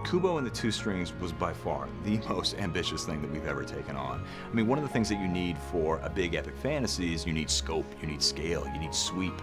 Kubo and the Two Strings was by far the most ambitious thing that we've ever taken on. I mean, one of the things that you need for a big epic fantasy is you need scope, you need scale, you need sweep.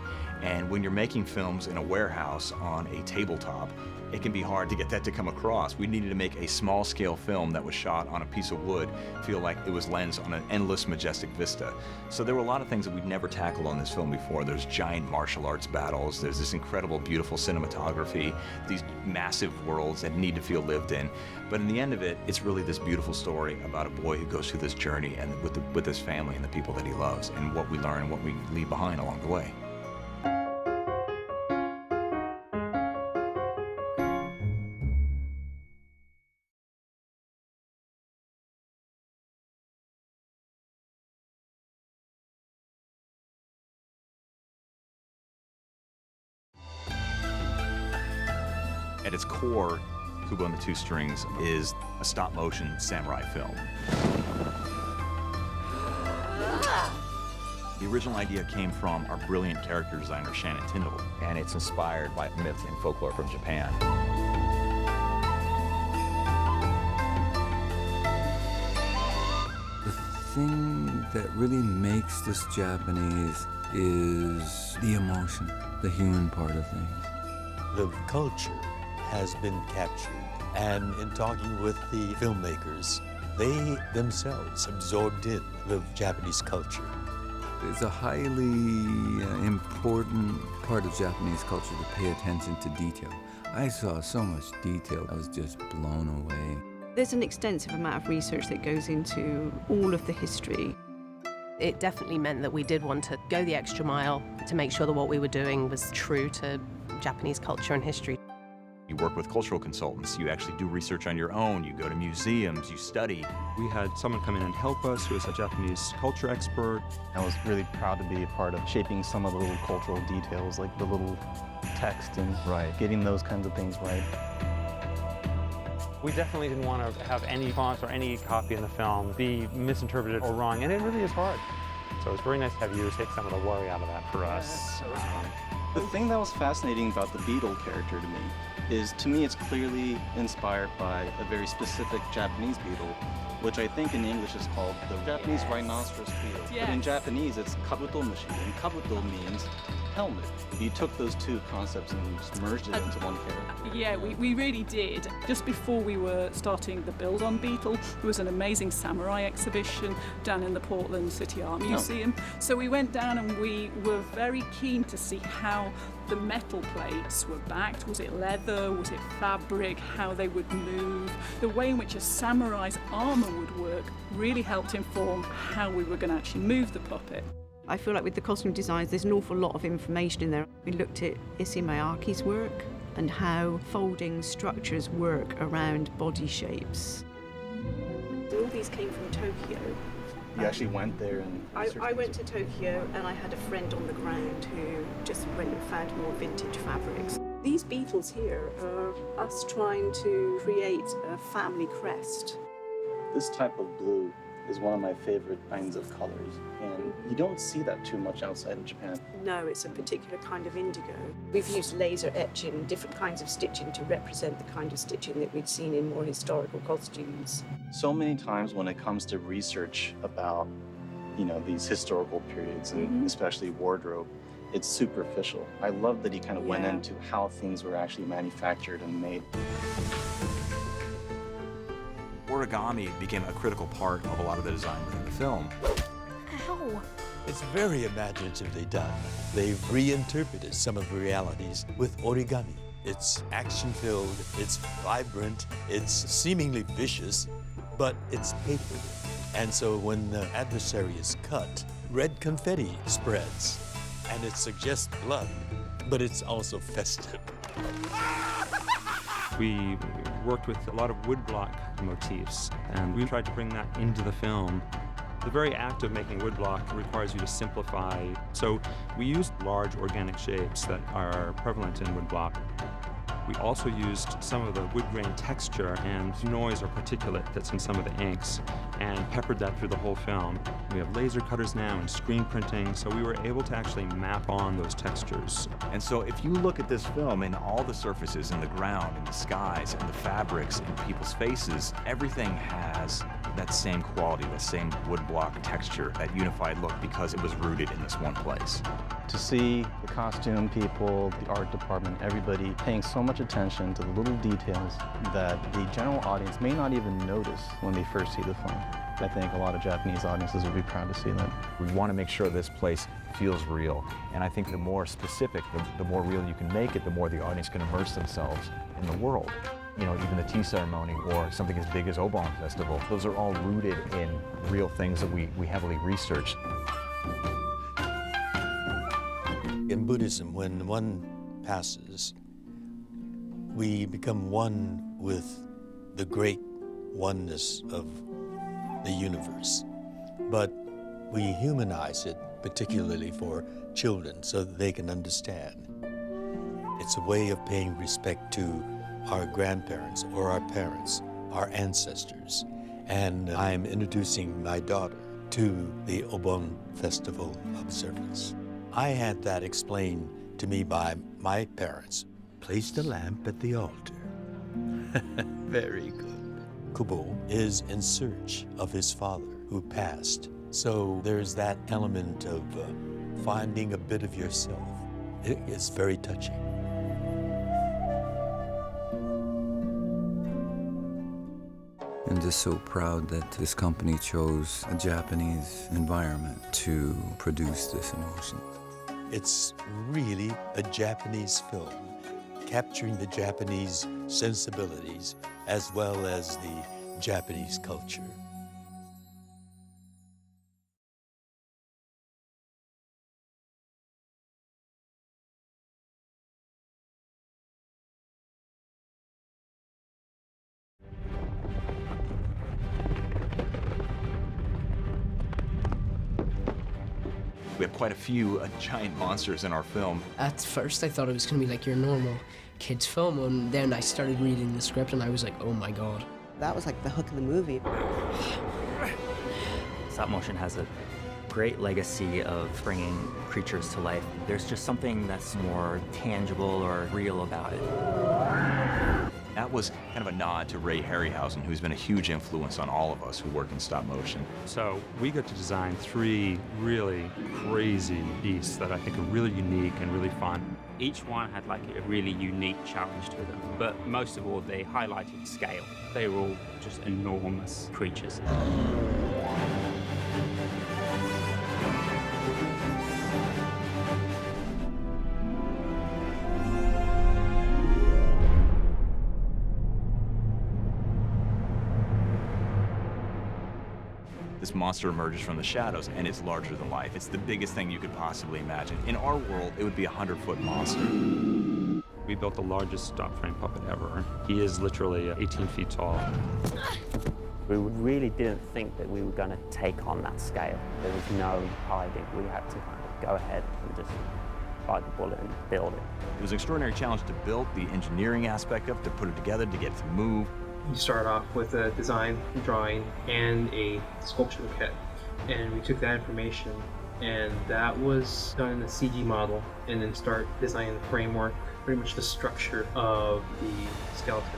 And when you're making films in a warehouse on a tabletop, it can be hard to get that to come across. We needed to make a small-scale film that was shot on a piece of wood feel like it was lensed on an endless, majestic vista. So there were a lot of things that we'd never tackled on this film before. There's giant martial arts battles, there's this incredible, beautiful cinematography, these massive worlds that need to feel lived in. But in the end of it, it's really this beautiful story about a boy who goes through this journey and with his family and the people that he loves, and what we learn and what we leave behind along the way. At its core, Kubo and the Two Strings is a stop-motion samurai film. The original idea came from our brilliant character designer, Shannon Tyndall, and it's inspired by myth and folklore from Japan. The thing that really makes this Japanese is the emotion, the human part of things. The culture has been captured, and in talking with the filmmakers, they themselves absorbed in the Japanese culture. It's a highly important part of Japanese culture to pay attention to detail. I saw so much detail, I was just blown away. There's an extensive amount of research that goes into all of the history. It definitely meant that we did want to go the extra mile to make sure that what we were doing was true to Japanese culture and history. You work with cultural consultants, you actually do research on your own, you go to museums, you study. We had someone come in and help us who is a Japanese culture expert. I was really proud to be a part of shaping some of the little cultural details, like the little text and getting those kinds of things right. We definitely didn't want to have any fonts or any copy in the film be misinterpreted or wrong, and it really is hard. So it's very nice to have you take some of the worry out of that for us. The thing that was fascinating about the beetle character to me is, to me, it's clearly inspired by a very specific Japanese beetle, which I think in English is called the Japanese rhinoceros beetle. But in Japanese, it's kabutomushi, and kabuto means helmet. You took those two concepts and just merged it into one character. Yeah, we really did. Just before we were starting the build on Beetle, there was an amazing samurai exhibition down in the Portland City Art Museum. So we went down and we were very keen to see how the metal plates were backed. Was it leather? Was it fabric? How they would move? The way in which a samurai's armor would work really helped inform how we were going to actually move the puppet. I feel like with the costume designs, there's an awful lot of information in there. We looked at Issey Miyake's work and how folding structures work around body shapes. All these came from Tokyo. You actually went there and... I went to Tokyo and I had a friend on the ground who just went and found more vintage fabrics. These beetles here are us trying to create a family crest. This type of blue is one of my favorite kinds of colors, and you don't see that too much outside of Japan. No, it's a particular kind of indigo. We've used laser etching, different kinds of stitching to represent the kind of stitching that we'd seen in more historical costumes. So many times when it comes to research about, these historical periods, and especially wardrobe, it's superficial. I love that he kind of went into how things were actually manufactured and made. Origami became a critical part of a lot of the design within the film. Ow! It's very imaginatively done. They've reinterpreted some of the realities with origami. It's action-filled, it's vibrant, it's seemingly vicious, but it's paper. And so when the adversary is cut, red confetti spreads, and it suggests blood, but it's also festive. We worked with a lot of woodblock motifs, and we tried to bring that into the film. The very act of making woodblock requires you to simplify, so we used large organic shapes that are prevalent in woodblock. We also used some of the wood grain texture and noise or particulate that's in some of the inks and peppered that through the whole film. We have laser cutters now and screen printing, so we were able to actually map on those textures. And so if you look at this film and all the surfaces and the ground and the skies and the fabrics and people's faces, everything has that same quality, that same woodblock texture, that unified look, because it was rooted in this one place. To see the costume people, the art department, everybody paying so much attention to the little details that the general audience may not even notice when they first see the film. I think a lot of Japanese audiences would be proud to see that. We want to make sure this place feels real. And I think the more specific, the more real you can make it, the more the audience can immerse themselves in the world. You know, even the tea ceremony or something as big as Obon Festival, those are all rooted in real things that we heavily researched. In Buddhism, when one passes, we become one with the great oneness of the universe. But we humanize it, particularly for children, so that they can understand. It's a way of paying respect to our grandparents or our parents, our ancestors. And I'm introducing my daughter to the Obon Festival observance. I had that explained to me by my parents. Place the lamp at the altar. Very good. Kubo is in search of his father who passed. So there's that element of finding a bit of yourself. It's very touching. I'm just so proud that this company chose a Japanese environment to produce this emotion. It's really a Japanese film, capturing the Japanese sensibilities as well as the Japanese culture. We have quite a few giant monsters in our film. At first I thought it was going to be like your normal kids film, and then I started reading the script and I was like, oh my god. That was like the hook of the movie. Stop motion has a great legacy of bringing creatures to life. There's just something that's more tangible or real about it. That was kind of a nod to Ray Harryhausen, who's been a huge influence on all of us who work in stop motion. So we got to design 3 really crazy beasts that I think are really unique and really fun. Each one had like a really unique challenge to them, but most of all they highlighted scale. They were all just enormous creatures. This monster emerges from the shadows, and it's larger than life. It's the biggest thing you could possibly imagine. In our world, it would be a 100-foot monster. We built the largest stop frame puppet ever. He is literally 18 feet tall. We really didn't think that we were going to take on that scale. There was no hiding. We had to kind of go ahead and just bite the bullet and build it. It was an extraordinary challenge to build the engineering aspect of it, to put it together, to get it to move. You start off with a design, drawing, and a sculpture kit. And we took that information, and that was done in a CG model, and then start designing the framework, pretty much the structure of the skeleton.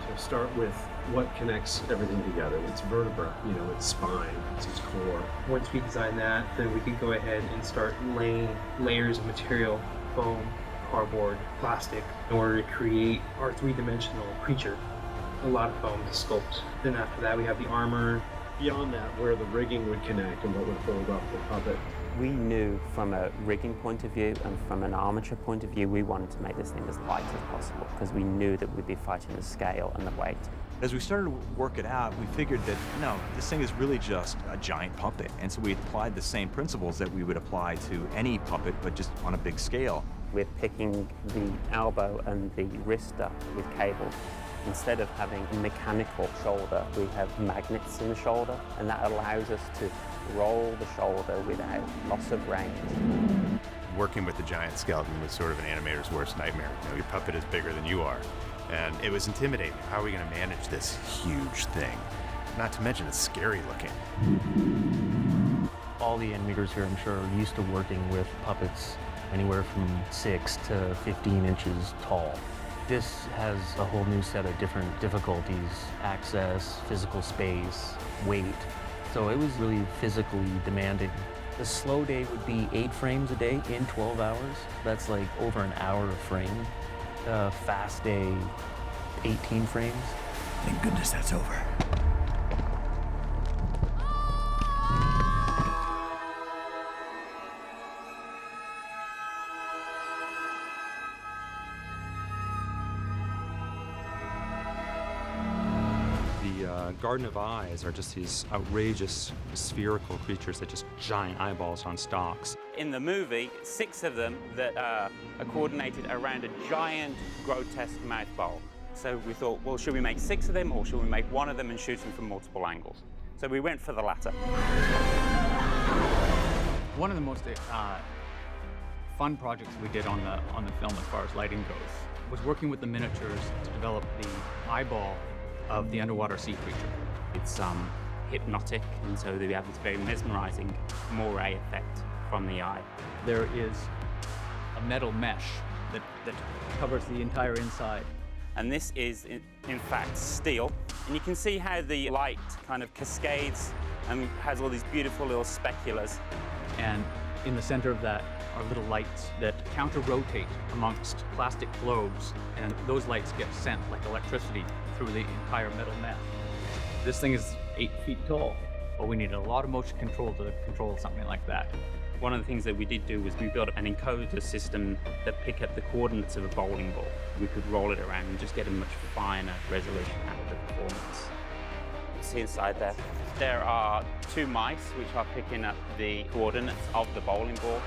So start with what connects everything together. It's vertebra, its spine, it's its core. Once we design that, then we can go ahead and start laying layers of material, foam, cardboard, plastic, in order to create our 3-dimensional creature. A lot of foam to sculpt. Then after that we have the armor. Beyond that, where the rigging would connect and what would hold up the puppet. We knew from a rigging point of view and from an armature point of view, we wanted to make this thing as light as possible because we knew that we'd be fighting the scale and the weight. As we started to work it out, we figured that, no, this thing is really just a giant puppet. And so we applied the same principles that we would apply to any puppet, but just on a big scale. We're picking the elbow and the wrist up with cables. Instead of having a mechanical shoulder, we have magnets in the shoulder, and that allows us to roll the shoulder without loss of range. working with the giant skeleton was sort of an animator's worst nightmare. You know, your puppet is bigger than you are. And it was intimidating. How are we going to manage this huge thing? Not to mention it's scary looking. All the animators here, I'm sure, are used to working with puppets anywhere from 6 to 15 inches tall. This has a whole new set of different difficulties: access, physical space, weight. So it was really physically demanding. The slow day would be 8 frames a day in 12 hours. That's like over an hour a frame. Fast day, 18 frames. Thank goodness that's over. Garden of Eyes are just these outrageous spherical creatures that just giant eyeballs on stalks. In the movie, 6 of them that are coordinated around a giant, grotesque mouth bowl. So we thought, well, should we make 6 of them, or should we make 1 of them and shoot them from multiple angles? So we went for the latter. One of the most fun projects we did on the film as far as lighting goes was working with the miniatures to develop the eyeball of the underwater sea creature. It's hypnotic, and so we have this very mesmerizing moire effect from the eye. There is a metal mesh that covers the entire inside. And this is, in fact, steel. And you can see how the light kind of cascades and has all these beautiful little speculas. And in the center of that are little lights that counter-rotate amongst plastic globes, and those lights get sent like electricity through the entire metal mesh. This thing is 8 feet tall, but we needed a lot of motion control to control something like that. One of the things that we did do was we built an encoder system that picked up the coordinates of a bowling ball. We could roll it around and just get a much finer resolution out of the performance. You see inside there, there are 2 mice which are picking up the coordinates of the bowling ball.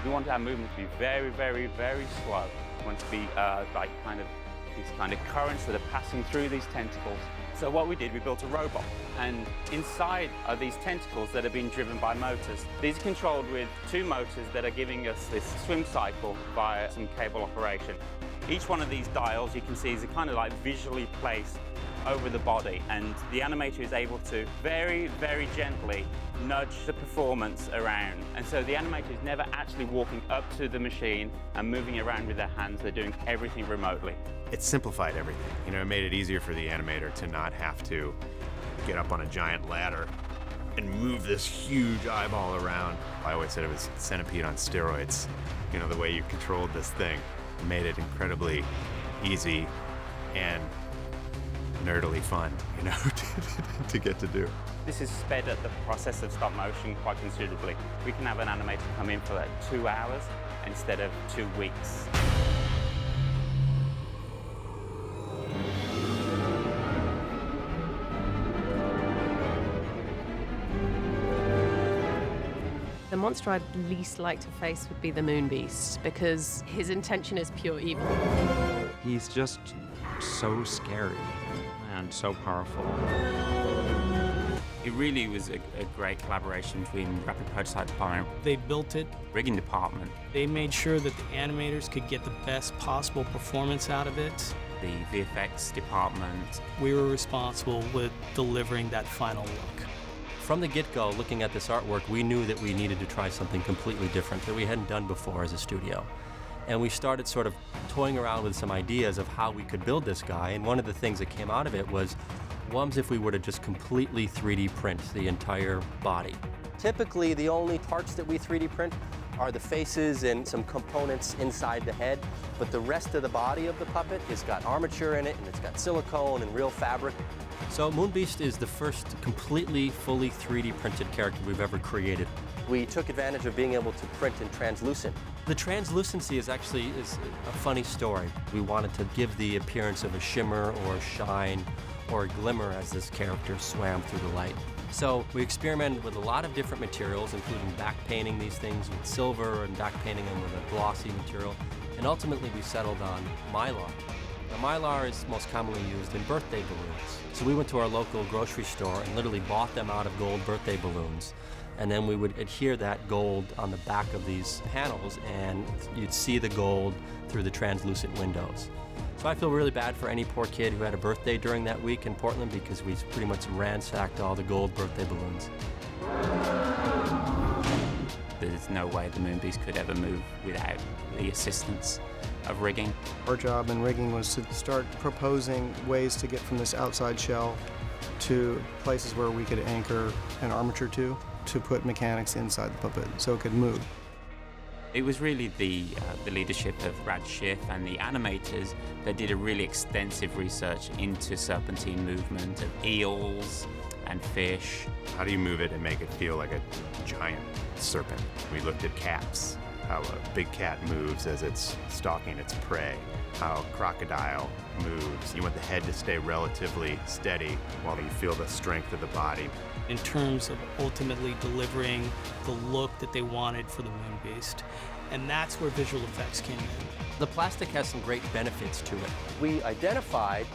We want our movement to be very, very, very slow. We want to be like these kind of currents that are passing through these tentacles. So what we did, we built a robot, and inside are these tentacles that are being driven by motors. These are controlled with 2 motors that are giving us this swim cycle via some cable operation. Each one of these dials, you can see, is kind of like visually placed over the body, and the animator is able to very, very gently nudge the performance around. And so the animator is never actually walking up to the machine and moving around with their hands. They're doing everything remotely. It simplified everything. You know, it made it easier for the animator to not have to get up on a giant ladder and move this huge eyeball around. I always said it was Centipede on steroids. You know, the way you controlled this thing made it incredibly easy and nerdily fun, you know, to get to do. This has sped up the process of stop motion quite considerably. We can have an animator come in for like 2 hours instead of 2 weeks. The monster I'd least like to face would be the Moon Beast, because his intention is pure evil. He's just so scary and so powerful. It really was a great collaboration between the Rapid Prototype Department. They built it. Rigging Department. They made sure that the animators could get the best possible performance out of it. The VFX Department. We were responsible with delivering that final look. From the get-go, looking at this artwork, we knew that we needed to try something completely different that we hadn't done before as a studio. And we started sort of toying around with some ideas of how we could build this guy, and one of the things that came out of it was, what if we were to just completely 3D print the entire body? Typically, the only parts that we 3D print are the faces and some components inside the head, but the rest of the body of the puppet has got armature in it, and it's got silicone and real fabric. So Moonbeast is the first completely, fully 3D printed character we've ever created. We took advantage of being able to print in translucent. The translucency is actually a funny story. We wanted to give the appearance of a shimmer or a shine or a glimmer as this character swam through the light. So we experimented with a lot of different materials, including back painting these things with silver and back painting them with a glossy material. And ultimately we settled on Mylar. Now, Mylar is most commonly used in birthday balloons. So we went to our local grocery store and literally bought them out of gold birthday balloons And then we would adhere that gold on the back of these panels, and you'd see the gold through the translucent windows. So I feel really bad for any poor kid who had a birthday during that week in Portland, because we pretty much ransacked all the gold birthday balloons. There's no way the moon beast could ever move without the assistance of rigging. Our job in rigging was to start proposing ways to get from this outside shell to places where we could anchor an armature to put mechanics inside the puppet so it could move. It was really the leadership of Brad Schiff and the animators that did a really extensive research into serpentine movement of eels and fish. How do you move it and make it feel like a giant serpent? We looked at cats, how a big cat moves as it's stalking its prey, how a crocodile moves. You want the head to stay relatively steady while you feel the strength of the body. In terms of ultimately delivering the look that they wanted for the Moon Beast. And that's where visual effects came in. The plastic has some great benefits to it. We identified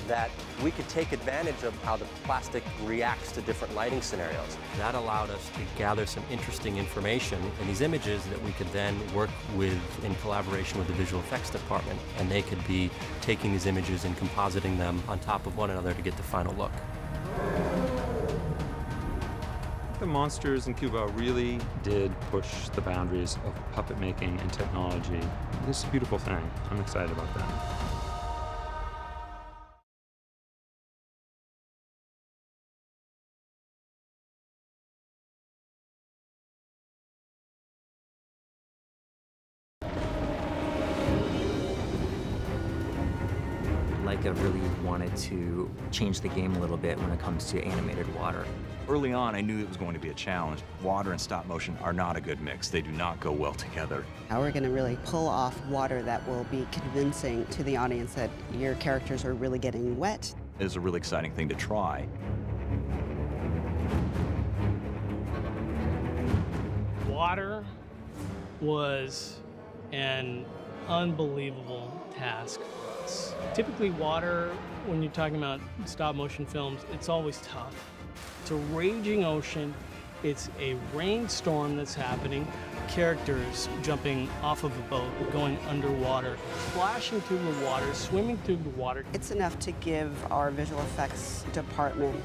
that we could take advantage of how the plastic reacts to different lighting scenarios. That allowed us to gather some interesting information in these images that we could then work with in collaboration with the visual effects department, and they could be taking these images and compositing them on top of one another to get the final look. The monsters in Kubo really did push the boundaries of puppet making and technology. It's a beautiful thing. I'm excited about that. Leica really wanted to change the game a little bit when it comes to animated water. Early on, I knew it was going to be a challenge. Water and stop motion are not a good mix. They do not go well together. How we're going to really pull off water that will be convincing to the audience that your characters are really getting wet. It was a really exciting thing to try. Water was an unbelievable task for us. Typically water, when you're talking about stop motion films, it's always tough. It's a raging ocean, it's a rainstorm that's happening, characters jumping off of a boat, going underwater, splashing through the water, swimming through the water. It's enough to give our visual effects department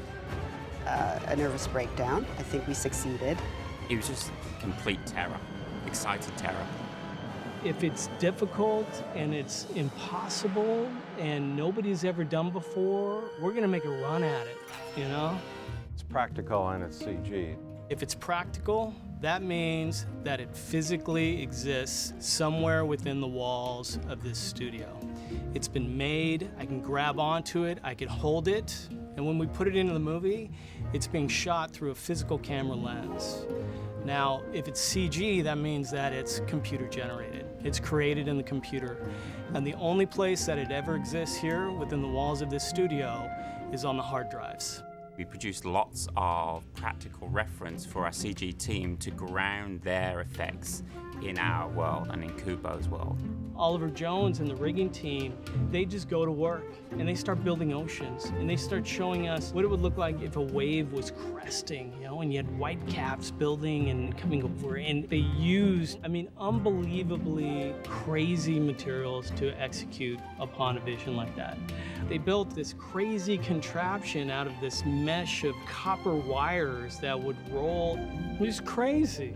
a nervous breakdown. I think we succeeded. It was just complete terror, excited terror. If it's difficult and it's impossible and nobody's ever done before, we're gonna make a run at it, you know? It's practical and it's CG. If it's practical, that means that it physically exists somewhere within the walls of this studio. It's been made, I can grab onto it, I can hold it, and when we put it into the movie, it's being shot through a physical camera lens. Now, if it's CG, that means that it's computer generated. It's created in the computer. And the only place that it ever exists here within the walls of this studio is on the hard drives. We produced lots of practical reference for our CG team to ground their effects in our world and in Kubo's world. Oliver Jones and the rigging team, they just go to work and they start building oceans and they start showing us what it would look like if a wave was cresting, you know, and you had white caps building and coming over, and they used, I mean, unbelievably crazy materials to execute upon a vision like that. They built this crazy contraption out of this mesh of copper wires that would roll. It was crazy.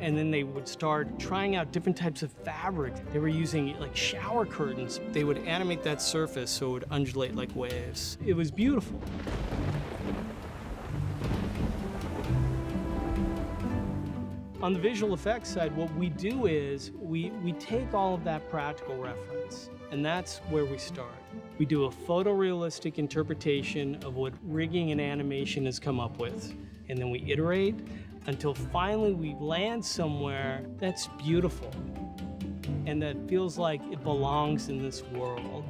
And then they would start trying out different types of fabric. They were using like shower curtains. They would animate that surface so it would undulate like waves. It was beautiful. On the visual effects side, what we do is we take all of that practical reference, and that's where we start. We do a photorealistic interpretation of what rigging and animation has come up with, and then we iterate until finally we land somewhere that's beautiful and that feels like it belongs in this world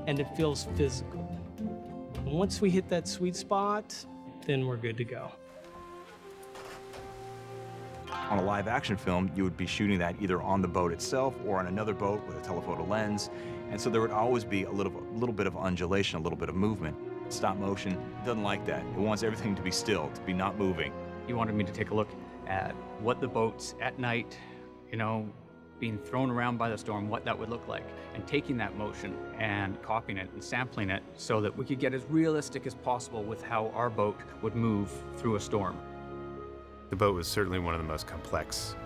and it feels physical. And once we hit that sweet spot, then we're good to go. On a live action film, you would be shooting that either on the boat itself or on another boat with a telephoto lens. And so there would always be a little bit of undulation, a little bit of movement. Stop motion doesn't like that. It wants everything to be still, to be not moving. He wanted me to take a look at what the boats at night, you know, being thrown around by the storm, what that would look like, and taking that motion and copying it and sampling it so that we could get as realistic as possible with how our boat would move through a storm. The boat was certainly one of the most complex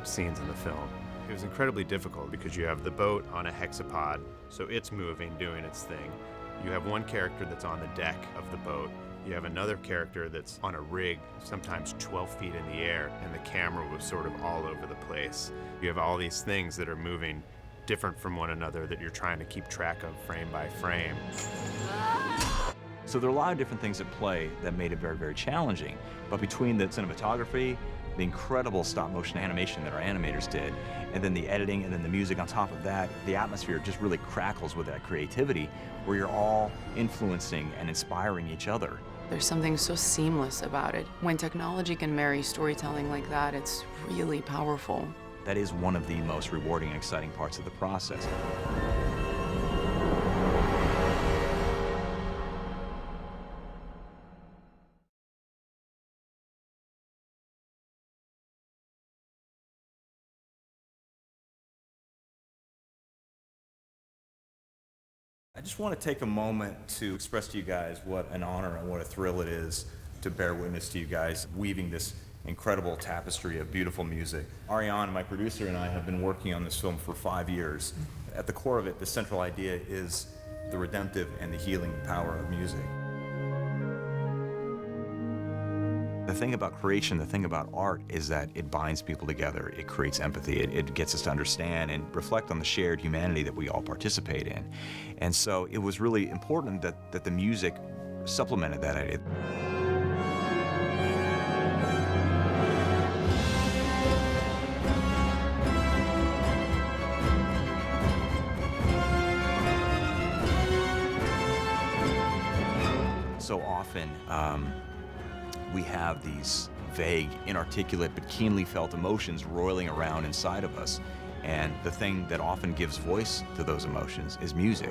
scenes in the film. It was incredibly difficult because you have the boat on a hexapod, so it's moving, doing its thing. You have one character that's on the deck of the boat. You have another character that's on a rig, sometimes 12 feet in the air, and the camera was sort of all over the place. You have all these things that are moving different from one another that you're trying to keep track of frame by frame. So there are a lot of different things at play that made it very, very challenging. But between the cinematography, the incredible stop-motion animation that our animators did, and then the editing, and then the music on top of that, the atmosphere just really crackles with that creativity, where you're all influencing and inspiring each other. There's something so seamless about it. When technology can marry storytelling like that, it's really powerful. That is one of the most rewarding and exciting parts of the process. I just want to take a moment to express to you guys what an honor and what a thrill it is to bear witness to you guys weaving this incredible tapestry of beautiful music. Ariane, my producer, and I have been working on this film for 5 years. At the core of it, the central idea is the redemptive and the healing power of music. The thing about creation, the thing about art, is that it binds people together. It creates empathy. It gets us to understand and reflect on the shared humanity that we all participate in. And so it was really important that the music supplemented that idea. So often, we have these vague, inarticulate, but keenly felt emotions roiling around inside of us. And the thing that often gives voice to those emotions is music.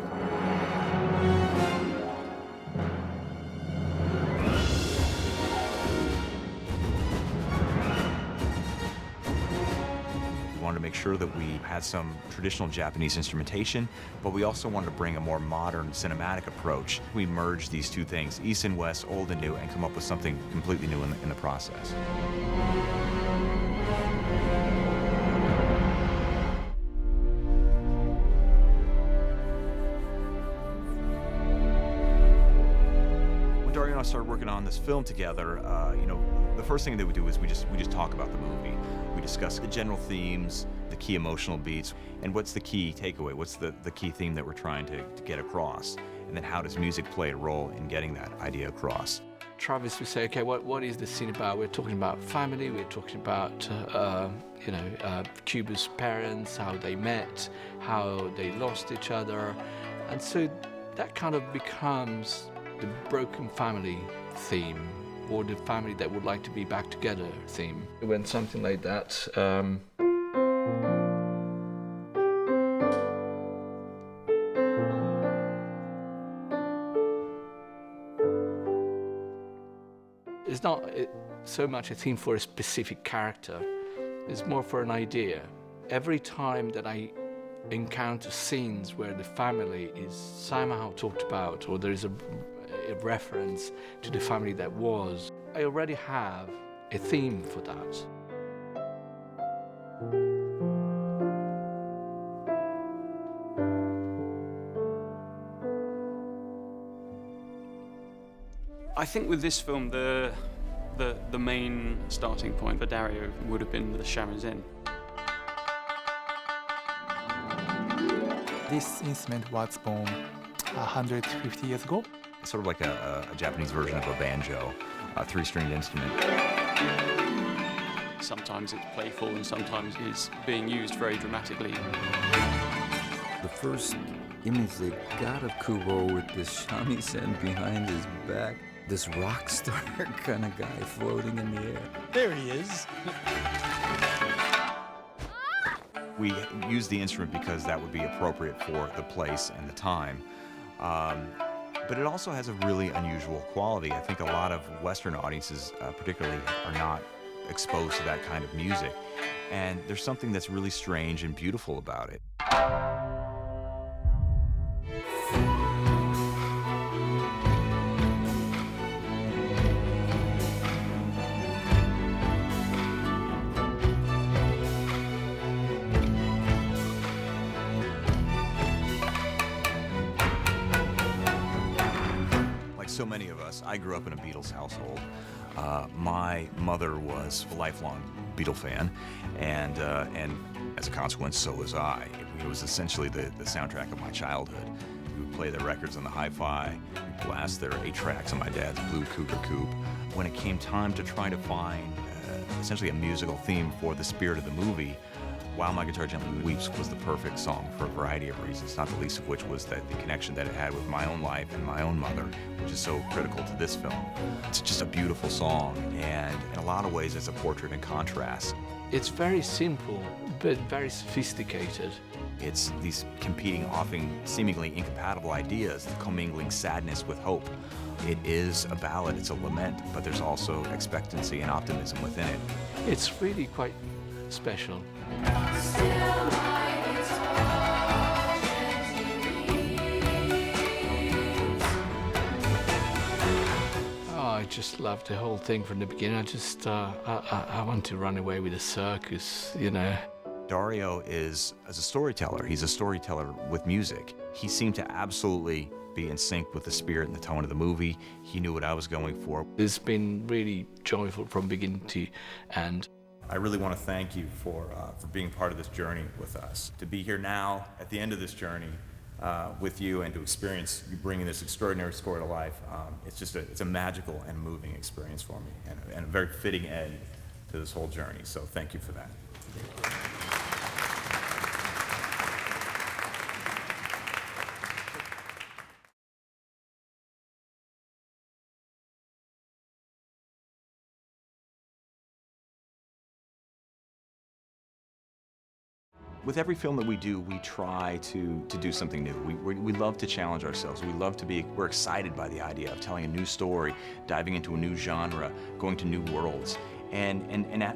We wanted to make sure that we had some traditional Japanese instrumentation, but we also wanted to bring a more modern cinematic approach. We merged these two things, East and West, old and new, and come up with something completely new in the process. When Dario and I started working on this film together, the first thing that we do is we just talk about the movie. We discuss the general themes, the key emotional beats, and what's the key takeaway, what's the key theme that we're trying to get across, and then how does music play a role in getting that idea across. Travis would say, okay, what is the scene about? We're talking about family, we're talking about, Cuba's parents, how they met, how they lost each other, and so that kind of becomes the broken family theme, or the family that would like to be back together theme. When something like that it's not so much a theme for a specific character, it's more for an idea. Every time that I encounter scenes where the family is somehow talked about, or there is a reference to the family that was, I already have a theme for that. I think with this film, the main starting point for Dario would have been the Sharon's Inn. This instrument was born 150 years ago. It's sort of like a Japanese version of a banjo, a three-stringed instrument. Sometimes it's playful and sometimes it's being used very dramatically. The first image they got of Kubo with this shamisen behind his back, this rock star kind of guy floating in the air. There he is. We use the instrument because that would be appropriate for the place and the time. but it also has a really unusual quality. I think a lot of Western audiences, particularly, are not exposed to that kind of music. And there's something that's really strange and beautiful about it. So many of us, I grew up in a Beatles household. My mother was a lifelong Beatle fan, and as a consequence, so was I. It was essentially the soundtrack of my childhood. We would play their records on the hi-fi, we'd blast their 8-tracks on my dad's blue Cougar Coupe. When it came time to try to find essentially a musical theme for the spirit of the movie, While My Guitar Gently Weeps was the perfect song for a variety of reasons, not the least of which was that the connection that it had with my own life and my own mother, which is so critical to this film. It's just a beautiful song, and in a lot of ways it's a portrait in contrast. It's very simple, but very sophisticated. It's these competing, often seemingly incompatible ideas, commingling sadness with hope. It is a ballad, it's a lament, but there's also expectancy and optimism within it. It's really quite special. I just loved the whole thing from the beginning. I want to run away with the circus, you know. Dario is a storyteller. He's a storyteller with music. He seemed to absolutely be in sync with the spirit and the tone of the movie. He knew what I was going for. It's been really joyful from beginning to end. I really want to thank you for being part of this journey with us. To be here now, at the end of this journey, with you, and to experience you bringing this extraordinary story to life, it's a magical and moving experience for me, and a very fitting end to this whole journey. So thank you for that. With every film that we do, we try to do something new. We love to challenge ourselves. We're excited by the idea of telling a new story, diving into a new genre, going to new worlds, and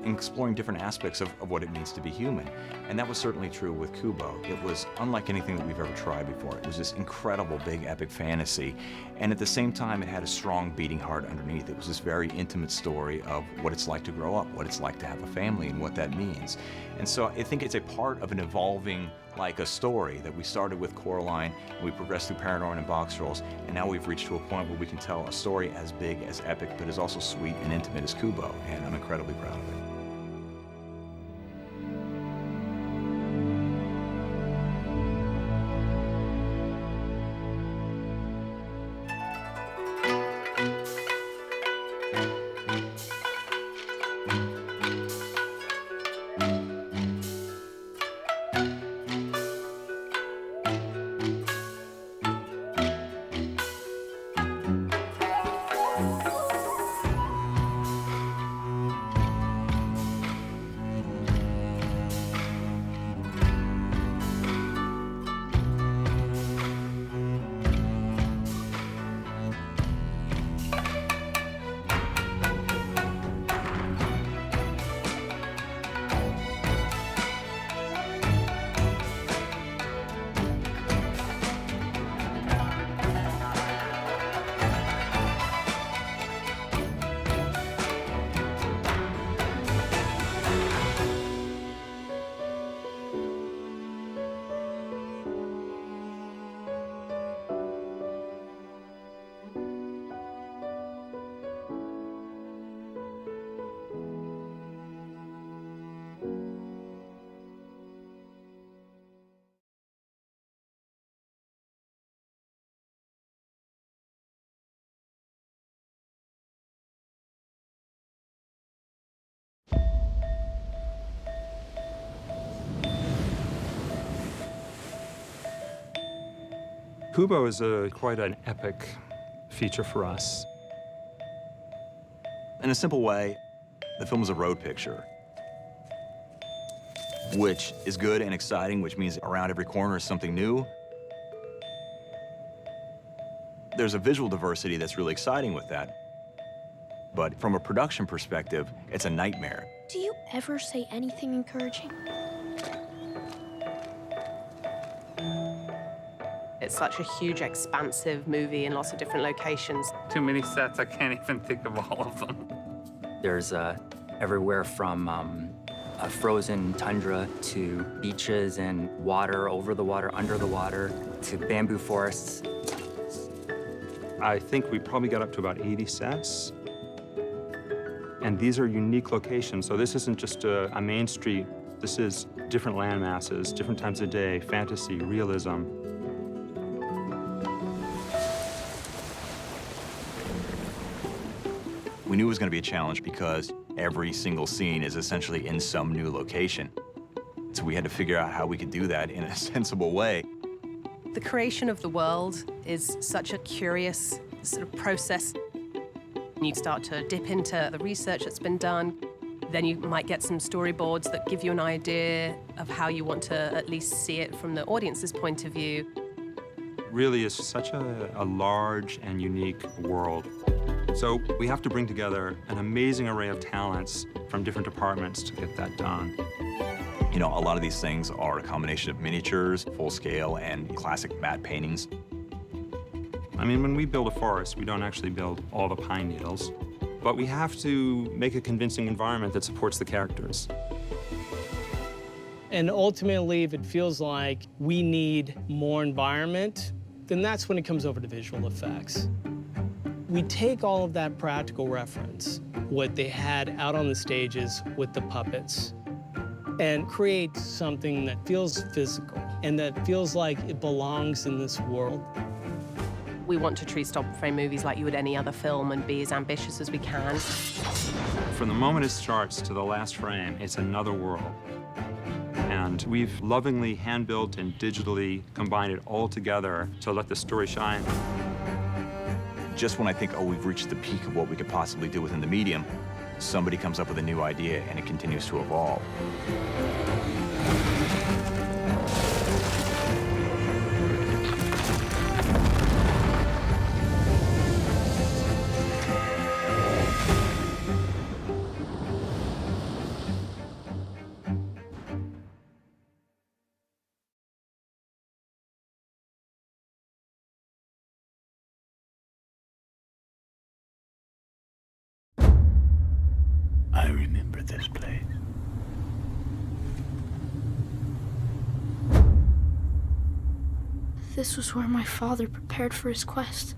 exploring different aspects of what it means to be human. And that was certainly true with Kubo. It was unlike anything that we've ever tried before. It was this incredible big epic fantasy, and at the same time it had a strong beating heart underneath. It was this very intimate story of what it's like to grow up, what it's like to have a family, and what that means. And so I think it's a part of an evolving like a story that we started with Coraline, and we progressed through Paranorman and Box Trolls, and now we've reached to a point where we can tell a story as big, as epic, but as also sweet and intimate as Kubo, and I'm incredibly proud of it. Kubo is quite an epic feature for us. In a simple way, the film is a road picture, which is good and exciting, which means around every corner is something new. There's a visual diversity that's really exciting with that. But from a production perspective, it's a nightmare. Do you ever say anything encouraging? It's such a huge, expansive movie in lots of different locations. Too many sets, I can't even think of all of them. There's everywhere from a frozen tundra to beaches and water, over the water, under the water, to bamboo forests. I think we probably got up to about 80 sets. And these are unique locations, so this isn't just a main street. This is different land masses, different times of day, fantasy, realism. We knew it was going to be a challenge because every single scene is essentially in some new location. So we had to figure out how we could do that in a sensible way. The creation of the world is such a curious sort of process. You start to dip into the research that's been done. Then you might get some storyboards that give you an idea of how you want to at least see it from the audience's point of view. Really is such a large and unique world. So we have to bring together an amazing array of talents from different departments to get that done. You know, a lot of these things are a combination of miniatures, full scale, and classic matte paintings. I mean, when we build a forest, we don't actually build all the pine needles, but we have to make a convincing environment that supports the characters. And ultimately, if it feels like we need more environment, then that's when it comes over to visual effects. We take all of that practical reference, what they had out on the stages with the puppets, and create something that feels physical and that feels like it belongs in this world. We want to treat stop frame movies like you would any other film and be as ambitious as we can. From the moment it starts to the last frame, it's another world. And we've lovingly hand-built and digitally combined it all together to let the story shine. Just when I think, oh, we've reached the peak of what we could possibly do within the medium, somebody comes up with a new idea and it continues to evolve. I remember this place. This was where my father prepared for his quest.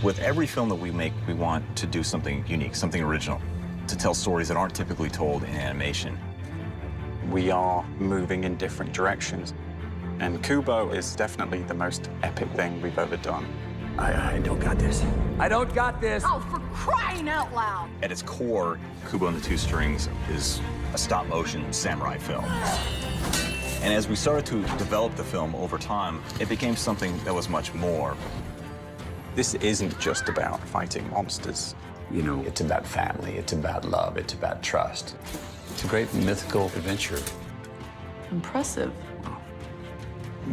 With every film that we make, we want to do something unique, something original, to tell stories that aren't typically told in animation. We are moving in different directions, and Kubo is definitely the most epic thing we've ever done. I don't got this. I don't got this. Oh, for crying out loud! At its core, Kubo and the Two Strings is a stop-motion samurai film. And as we started to develop the film over time, it became something that was much more. This isn't just about fighting monsters. You know, it's about family, it's about love, it's about trust. It's a great mythical adventure. Impressive.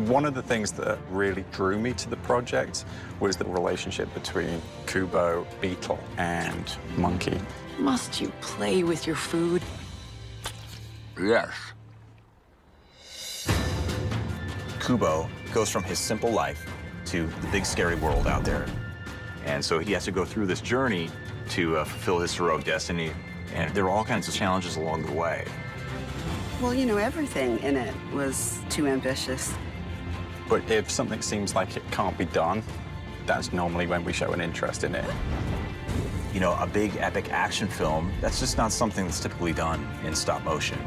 One of the things that really drew me to the project was the relationship between Kubo, Beetle, and Monkey. Must you play with your food? Yes. Kubo goes from his simple life to the big scary world out there. And so he has to go through this journey to fulfill his heroic destiny. And there are all kinds of challenges along the way. Well, you know, everything in it was too ambitious. But if something seems like it can't be done, that's normally when we show an interest in it. You know, a big epic action film, that's just not something that's typically done in stop motion.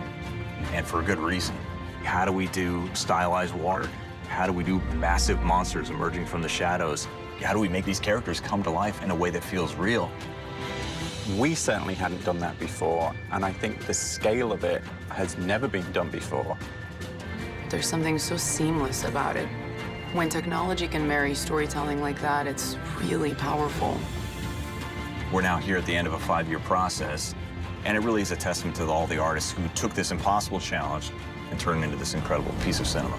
And for a good reason. How do we do stylized water? How do we do massive monsters emerging from the shadows? How do we make these characters come to life in a way that feels real? We certainly hadn't done that before, and I think the scale of it has never been done before. There's something so seamless about it. When technology can marry storytelling like that, it's really powerful. We're now here at the end of a 5-year process, and it really is a testament to all the artists who took this impossible challenge and turn it into this incredible piece of cinema.